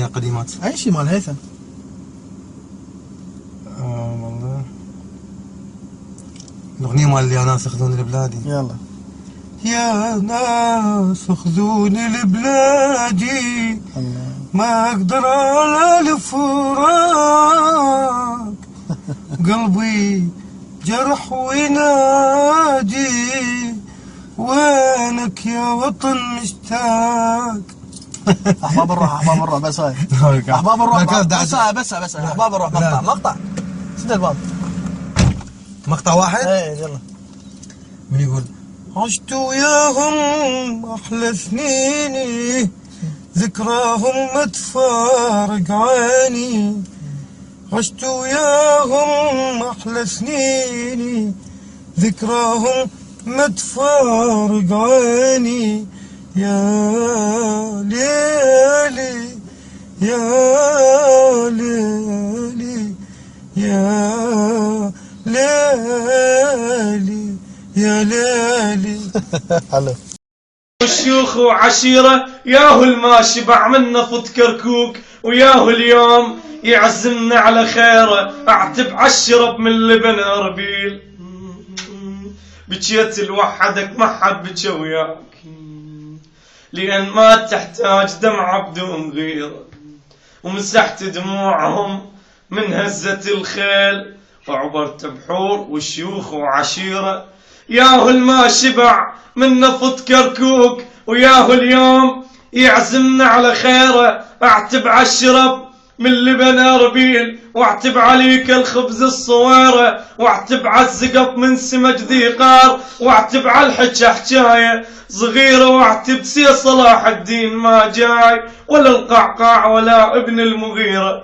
اغنيه قديمات. اي شيء مال هيثم. والله الاغنيه مال يا ناس خذوني لبلادي. يلا. يا ناس خذوني لبلادي ما اقدر على الفراق، قلبي جرح وينادي وينك يا وطن مشتاق. احباب الروح احباب الروح بس هاي احباب الروح بس احباب الروح مقطع سد الباب مقطع واحد. ايه يلا. من يقول عشت وياهم احلى سنيني ذكراهم ما تفارق عيني، عشت وياهم احلى سنيني ذكراهم ما تفارق عيني، يا ليلي يا ليلي يا ليلي يا ليلي. حلو. وشيوخ وعشيرة ياهو ما شبع من نفط كركوك، وياهو اليوم يعزمنا على خيره، اعتب عالشرب من لبن اربيل. بجيت لوحدك ما حد بجى وياك، لأن ما تحتاج دمعة بدون غيرة، ومسحت دموعهم من هزة الخيل، وعبرت بحور وشيوخ وعشيرة ياهو ما شبع من نفط كركوك، وياهو اليوم يعزمنا على خيره، اعتب عالشرب من لبن اربيل، واعتب عليك الخبز الصويره، واعتب عالزقف من سمج ذي قار، واعتب عالحكه حكايه صغيره، واعتب سي صلاح الدين ما جاي، ولا القعقاع ولا ابن المغيره.